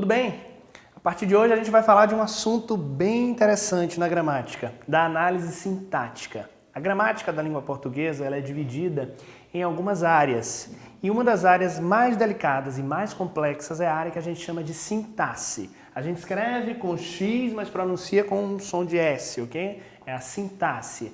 Tudo bem? A partir de hoje a gente vai falar de um assunto bem interessante na gramática, da análise sintática. A gramática da língua portuguesa ela é dividida em algumas áreas e uma das áreas mais delicadas e mais complexas é a área que a gente chama de sintaxe. A gente escreve com X, mas pronuncia com um som de S, ok? É a sintaxe.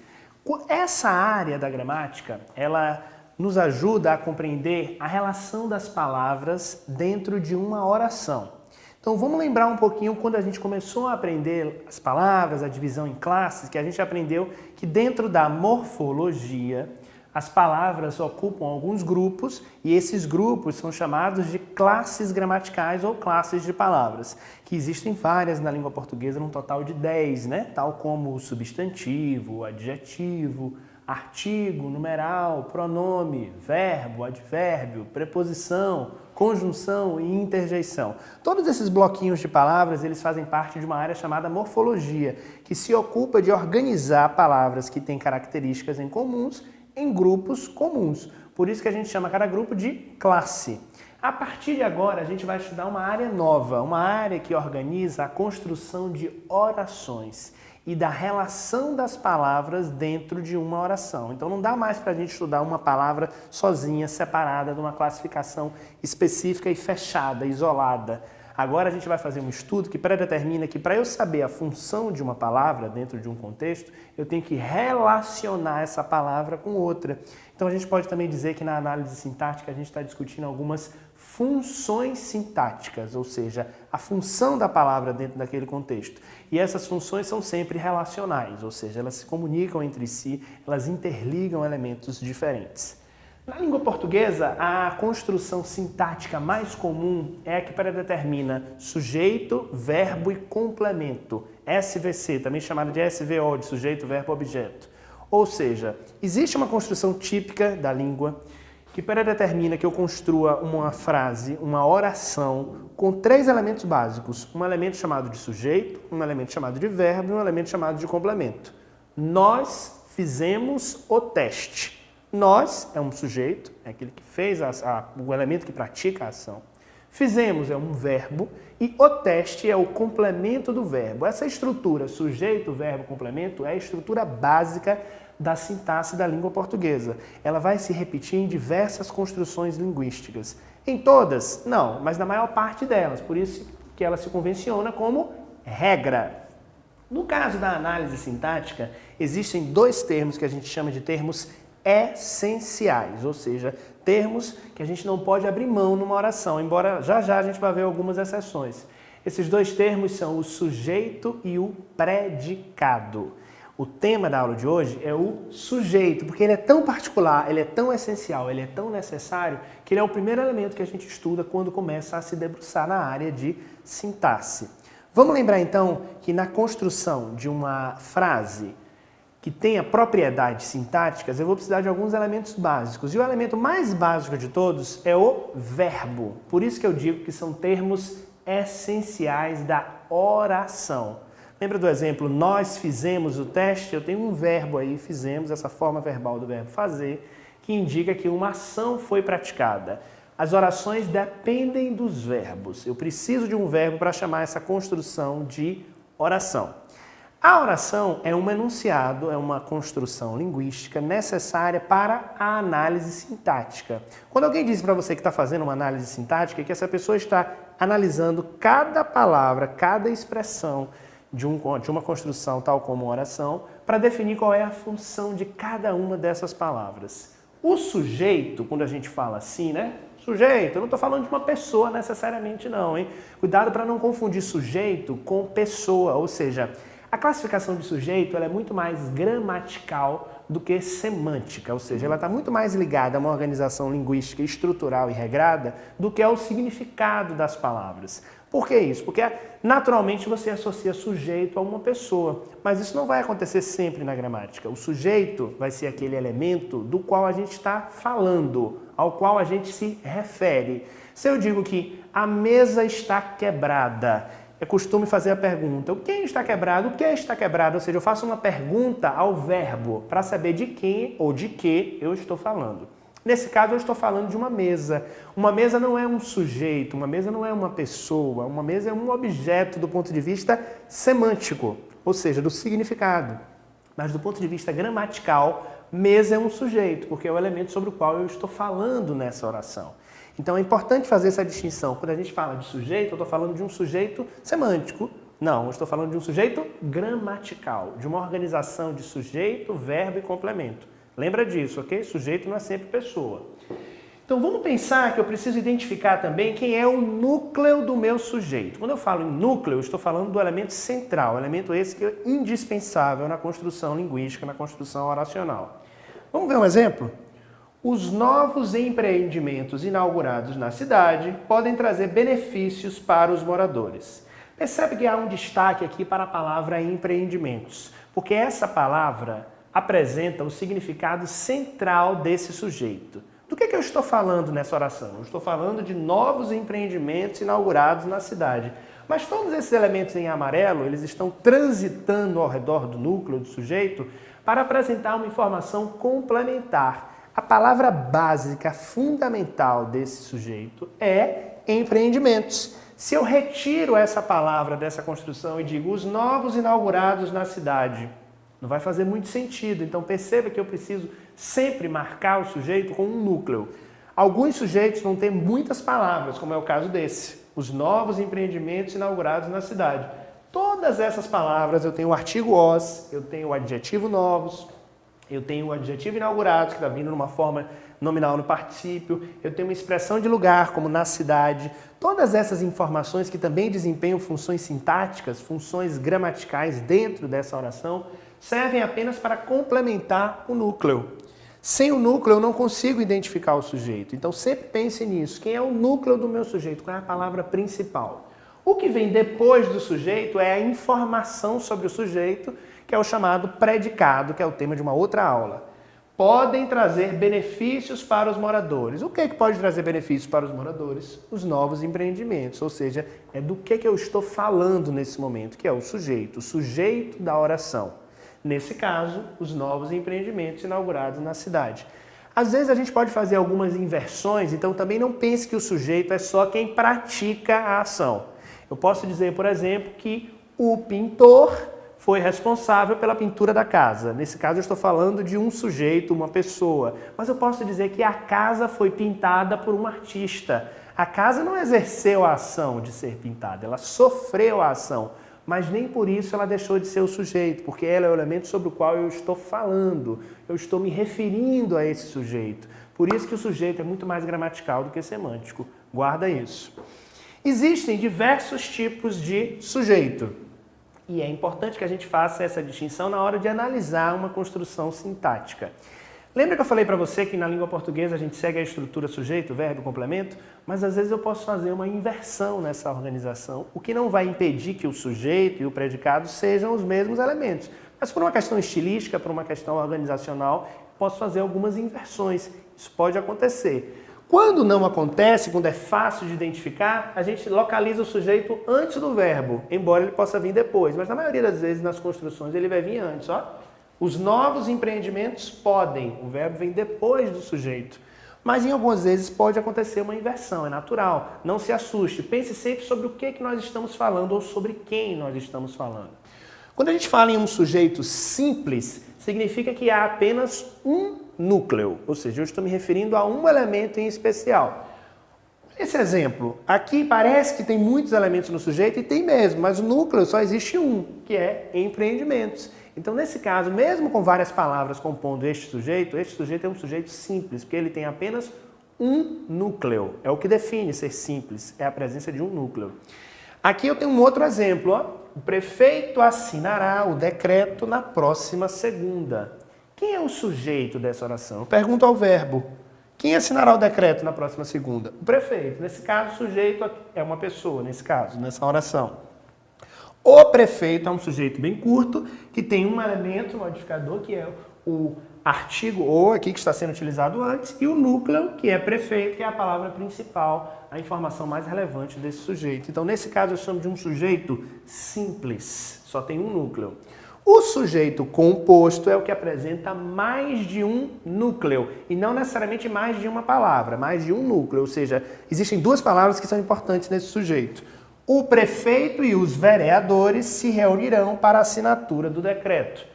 Essa área da gramática, ela nos ajuda a compreender a relação das palavras dentro de uma oração. Então vamos lembrar um pouquinho quando a gente começou a aprender as palavras, a divisão em classes, que a gente aprendeu que dentro da morfologia as palavras ocupam alguns grupos e esses grupos são chamados de classes gramaticais ou classes de palavras, que existem várias na língua portuguesa, num total de 10, né? Tal como o substantivo, o adjetivo, artigo, numeral, pronome, verbo, advérbio, preposição, conjunção e interjeição. Todos esses bloquinhos de palavras, eles fazem parte de uma área chamada morfologia, que se ocupa de organizar palavras que têm características em comuns em grupos comuns. Por isso que a gente chama cada grupo de classe. A partir de agora, a gente vai estudar uma área nova, uma área que organiza a construção de orações e da relação das palavras dentro de uma oração. Então não dá mais para a gente estudar uma palavra sozinha, separada de uma classificação específica e fechada, isolada. Agora a gente vai fazer um estudo que predetermina que para eu saber a função de uma palavra dentro de um contexto, eu tenho que relacionar essa palavra com outra. Então a gente pode também dizer que na análise sintática a gente está discutindo algumas funções sintáticas, ou seja, a função da palavra dentro daquele contexto. E essas funções são sempre relacionais, ou seja, elas se comunicam entre si, elas interligam elementos diferentes. Na língua portuguesa, a construção sintática mais comum é a que predetermina sujeito, verbo e complemento, SVC, também chamada de SVO, de sujeito, verbo, objeto. Ou seja, existe uma construção típica da língua que predetermina que eu construa uma frase, uma oração, com 3 elementos básicos. Um elemento chamado de sujeito, um elemento chamado de verbo e um elemento chamado de complemento. Nós fizemos o teste. Nós é um sujeito, é aquele que fez o elemento que pratica a ação. Fizemos é um verbo e o teste é o complemento do verbo. Essa estrutura, sujeito, verbo, complemento, é a estrutura básica da sintaxe da língua portuguesa. Ela vai se repetir em diversas construções linguísticas. Em todas? Não, mas na maior parte delas. Por isso que ela se convenciona como regra. No caso da análise sintática, existem 2 termos que a gente chama de termos essenciais, ou seja, termos que a gente não pode abrir mão numa oração, embora já a gente vai ver algumas exceções. Esses 2 termos são o sujeito e o predicado. O tema da aula de hoje é o sujeito, porque ele é tão particular, ele é tão essencial, ele é tão necessário, que ele é o primeiro elemento que a gente estuda quando começa a se debruçar na área de sintaxe. Vamos lembrar então que na construção de uma frase que tenha propriedades sintáticas, eu vou precisar de alguns elementos básicos. E o elemento mais básico de todos é o verbo. Por isso que eu digo que são termos essenciais da oração. Lembra do exemplo, nós fizemos o teste? Eu tenho um verbo aí, fizemos, essa forma verbal do verbo fazer, que indica que uma ação foi praticada. As orações dependem dos verbos. Eu preciso de um verbo para chamar essa construção de oração. A oração é um enunciado, é uma construção linguística necessária para a análise sintática. Quando alguém diz para você que está fazendo uma análise sintática, é que essa pessoa está analisando cada palavra, cada expressão de uma construção tal como uma oração, para definir qual é a função de cada uma dessas palavras. O sujeito, quando a gente fala assim, né? Sujeito, eu não estou falando de uma pessoa necessariamente não, hein? Cuidado para não confundir sujeito com pessoa, ou seja, a classificação de sujeito ela é muito mais gramatical do que semântica, ou seja, ela está muito mais ligada a uma organização linguística estrutural e regrada do que ao significado das palavras. Por que isso? Porque naturalmente você associa sujeito a uma pessoa, mas isso não vai acontecer sempre na gramática. O sujeito vai ser aquele elemento do qual a gente está falando, ao qual a gente se refere. Se eu digo que a mesa está quebrada, é costume fazer a pergunta, quem está quebrado, o que está quebrado? Ou seja, eu faço uma pergunta ao verbo para saber de quem ou de que eu estou falando. Nesse caso, eu estou falando de uma mesa. Uma mesa não é um sujeito, uma mesa não é uma pessoa, uma mesa é um objeto do ponto de vista semântico, ou seja, do significado. Mas do ponto de vista gramatical, mesa é um sujeito, porque é o elemento sobre o qual eu estou falando nessa oração. Então é importante fazer essa distinção. Quando a gente fala de sujeito, eu estou falando de um sujeito semântico. Não, eu estou falando de um sujeito gramatical, de uma organização de sujeito, verbo e complemento. Lembra disso, ok? Sujeito não é sempre pessoa. Então vamos pensar que eu preciso identificar também quem é o núcleo do meu sujeito. Quando eu falo em núcleo, eu estou falando do elemento central, elemento esse que é indispensável na construção linguística, na construção oracional. Vamos ver um exemplo? Os novos empreendimentos inaugurados na cidade podem trazer benefícios para os moradores. Percebe que há um destaque aqui para a palavra empreendimentos, porque essa palavra apresenta o significado central desse sujeito. Do que eu estou falando nessa oração? Eu estou falando de novos empreendimentos inaugurados na cidade. Mas todos esses elementos em amarelo, eles estão transitando ao redor do núcleo do sujeito para apresentar uma informação complementar. A palavra básica, fundamental desse sujeito é empreendimentos. Se eu retiro essa palavra dessa construção e digo os novos inaugurados na cidade, não vai fazer muito sentido. Então perceba que eu preciso sempre marcar o sujeito com um núcleo. Alguns sujeitos vão ter muitas palavras, como é o caso desse. Os novos empreendimentos inaugurados na cidade. Todas essas palavras, eu tenho o artigo os, eu tenho o adjetivo novos, eu tenho o adjetivo inaugurados, que está vindo numa forma nominal no particípio, eu tenho uma expressão de lugar, como na cidade. Todas essas informações que também desempenham funções sintáticas, funções gramaticais dentro dessa oração, servem apenas para complementar o núcleo. Sem o núcleo eu não consigo identificar o sujeito. Então sempre pense nisso. Quem é o núcleo do meu sujeito? Qual é a palavra principal? O que vem depois do sujeito é a informação sobre o sujeito, que é o chamado predicado, que é o tema de uma outra aula. Podem trazer benefícios para os moradores. O que é que pode trazer benefícios para os moradores? Os novos empreendimentos, ou seja, é do que eu estou falando nesse momento, que é o sujeito da oração. Nesse caso, os novos empreendimentos inaugurados na cidade. Às vezes a gente pode fazer algumas inversões, então também não pense que o sujeito é só quem pratica a ação. Eu posso dizer, por exemplo, que o pintor foi responsável pela pintura da casa. Nesse caso eu estou falando de um sujeito, uma pessoa. Mas eu posso dizer que a casa foi pintada por um artista. A casa não exerceu a ação de ser pintada, ela sofreu a ação. Mas nem por isso ela deixou de ser o sujeito, porque ela é o elemento sobre o qual eu estou falando, eu estou me referindo a esse sujeito. Por isso que o sujeito é muito mais gramatical do que semântico. Guarda isso. Existem diversos tipos de sujeito. E é importante que a gente faça essa distinção na hora de analisar uma construção sintática. Lembra que eu falei para você que na língua portuguesa a gente segue a estrutura sujeito, verbo, complemento? Mas às vezes eu posso fazer uma inversão nessa organização, o que não vai impedir que o sujeito e o predicado sejam os mesmos elementos. Mas por uma questão estilística, por uma questão organizacional, posso fazer algumas inversões. Isso pode acontecer. Quando não acontece, quando é fácil de identificar, a gente localiza o sujeito antes do verbo, embora ele possa vir depois. Mas na maioria das vezes nas construções ele vai vir antes, ó. Os novos empreendimentos podem, o verbo vem depois do sujeito. Mas em algumas vezes pode acontecer uma inversão, é natural. Não se assuste, pense sempre sobre o que nós estamos falando ou sobre quem nós estamos falando. Quando a gente fala em um sujeito simples, significa que há apenas um núcleo, ou seja, eu estou me referindo a um elemento em especial. Esse exemplo, aqui parece que tem muitos elementos no sujeito e tem mesmo, mas o núcleo só existe um, que é empreendimentos. Então, nesse caso, mesmo com várias palavras compondo este sujeito é um sujeito simples, porque ele tem apenas um núcleo. É o que define ser simples, é a presença de um núcleo. Aqui eu tenho um outro exemplo, ó. O prefeito assinará o decreto na próxima segunda. Quem é o sujeito dessa oração? Eu pergunto ao verbo. Quem assinará o decreto na próxima segunda? O prefeito. Nesse caso, o sujeito é uma pessoa, nesse caso, nessa oração. O prefeito é um sujeito bem curto, que tem um elemento modificador, que é o artigo o aqui, que está sendo utilizado antes, e o núcleo, que é prefeito, que é a palavra principal, a informação mais relevante desse sujeito. Então, nesse caso, eu chamo de um sujeito simples, só tem um núcleo. O sujeito composto é o que apresenta mais de um núcleo, e não necessariamente mais de uma palavra, mais de um núcleo, ou seja, existem duas palavras que são importantes nesse sujeito. O prefeito e os vereadores se reunirão para a assinatura do decreto.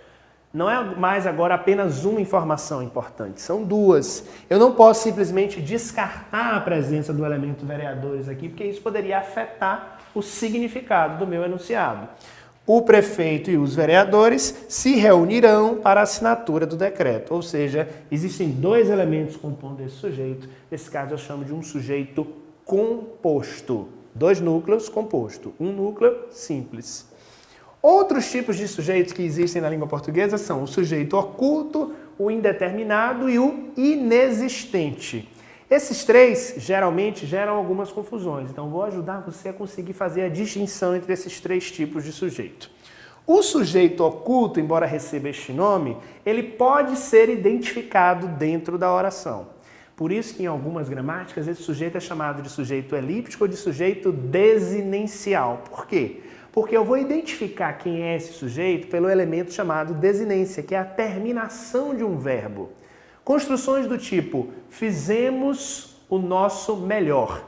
Não é mais agora apenas uma informação importante, são duas. Eu não posso simplesmente descartar a presença do elemento vereadores aqui, porque isso poderia afetar o significado do meu enunciado. O prefeito e os vereadores se reunirão para a assinatura do decreto. Ou seja, existem dois elementos compondo esse sujeito. Nesse caso, eu chamo de um sujeito composto. Dois núcleos composto. Um núcleo simples. Outros tipos de sujeitos que existem na língua portuguesa são o sujeito oculto, o indeterminado e o inexistente. Esses três, geralmente, geram algumas confusões, então vou ajudar você a conseguir fazer a distinção entre esses três tipos de sujeito. O sujeito oculto, embora receba este nome, ele pode ser identificado dentro da oração. Por isso que em algumas gramáticas esse sujeito é chamado de sujeito elíptico ou de sujeito desinencial. Por quê? Porque eu vou identificar quem é esse sujeito pelo elemento chamado desinência, que é a terminação de um verbo. Construções do tipo, fizemos o nosso melhor.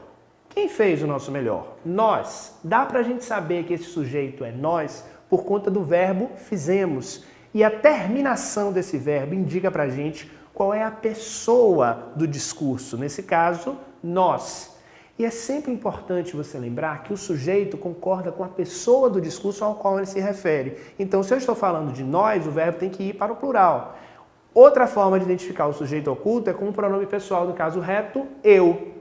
Quem fez o nosso melhor? Nós. Dá pra gente saber que esse sujeito é nós por conta do verbo fizemos. E a terminação desse verbo indica pra gente qual é a pessoa do discurso. Nesse caso, nós. E é sempre importante você lembrar que o sujeito concorda com a pessoa do discurso ao qual ele se refere. Então, se eu estou falando de nós, o verbo tem que ir para o plural. Outra forma de identificar o sujeito oculto é com o pronome pessoal, no caso reto, eu.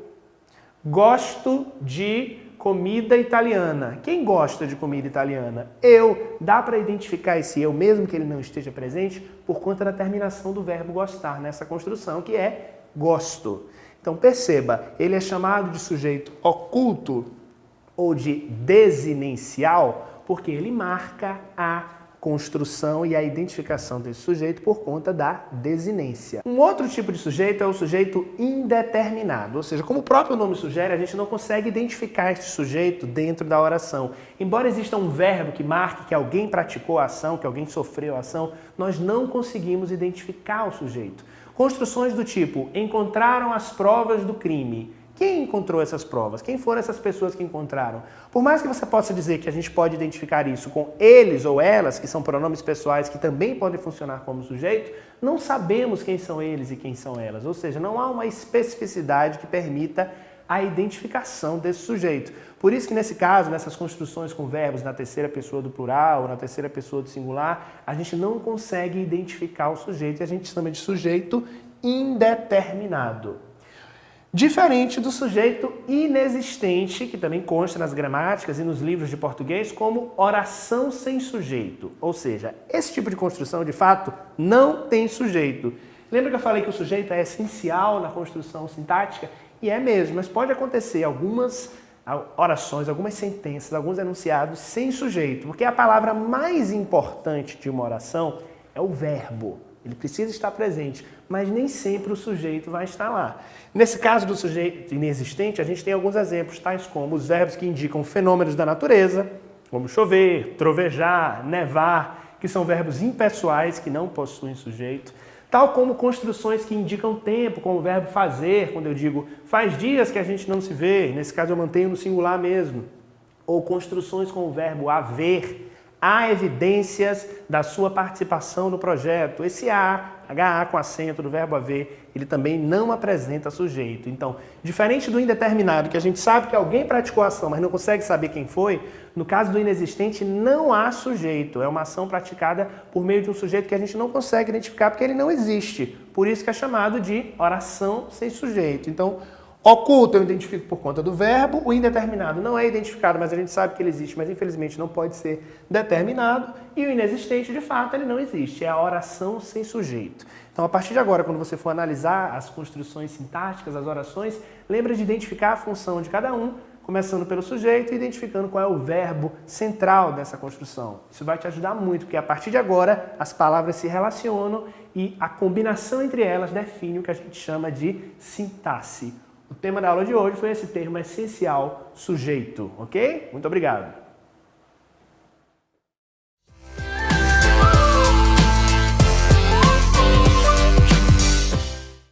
Gosto de comida italiana. Quem gosta de comida italiana? Eu. Dá para identificar esse eu, mesmo que ele não esteja presente, por conta da terminação do verbo gostar nessa construção, que é gosto. Então perceba, ele é chamado de sujeito oculto ou de desinencial porque ele marca a construção e a identificação desse sujeito por conta da desinência. Um outro tipo de sujeito é o sujeito indeterminado, ou seja, como o próprio nome sugere, a gente não consegue identificar esse sujeito dentro da oração. Embora exista um verbo que marque que alguém praticou a ação, que alguém sofreu a ação, nós não conseguimos identificar o sujeito. Construções do tipo, encontraram as provas do crime. Quem encontrou essas provas? Quem foram essas pessoas que encontraram? Por mais que você possa dizer que a gente pode identificar isso com eles ou elas, que são pronomes pessoais que também podem funcionar como sujeito, não sabemos quem são eles e quem são elas. Ou seja, não há uma especificidade que permita a identificação desse sujeito. Por isso que nesse caso, nessas construções com verbos na terceira pessoa do plural ou na terceira pessoa do singular, a gente não consegue identificar o sujeito e a gente chama de sujeito indeterminado. Diferente do sujeito inexistente, que também consta nas gramáticas e nos livros de português como oração sem sujeito. Ou seja, esse tipo de construção, de fato, não tem sujeito. Lembra que eu falei que o sujeito é essencial na construção sintática? E é mesmo, mas pode acontecer algumas orações, algumas sentenças, alguns enunciados sem sujeito, porque a palavra mais importante de uma oração é o verbo. Ele precisa estar presente, mas nem sempre o sujeito vai estar lá. Nesse caso do sujeito inexistente, a gente tem alguns exemplos, tais como os verbos que indicam fenômenos da natureza, como chover, trovejar, nevar, que são verbos impessoais que não possuem sujeito, tal como construções que indicam tempo, como o verbo fazer, quando eu digo faz dias que a gente não se vê, nesse caso eu mantenho no singular mesmo, ou construções com o verbo haver, há evidências da sua participação no projeto. Esse HA com acento do verbo haver, ele também não apresenta sujeito. Então, diferente do indeterminado, que a gente sabe que alguém praticou a ação, mas não consegue saber quem foi, no caso do inexistente não há sujeito. É uma ação praticada por meio de um sujeito que a gente não consegue identificar porque ele não existe. Por isso que é chamado de oração sem sujeito. Então, oculto eu identifico por conta do verbo, o indeterminado não é identificado, mas a gente sabe que ele existe, mas infelizmente não pode ser determinado, e o inexistente, de fato, ele não existe, é a oração sem sujeito. Então, a partir de agora, quando você for analisar as construções sintáticas, as orações, lembra de identificar a função de cada um, começando pelo sujeito e identificando qual é o verbo central dessa construção. Isso vai te ajudar muito, porque a partir de agora as palavras se relacionam e a combinação entre elas define o que a gente chama de sintaxe. O tema da aula de hoje foi esse termo essencial, sujeito, ok? Muito obrigado.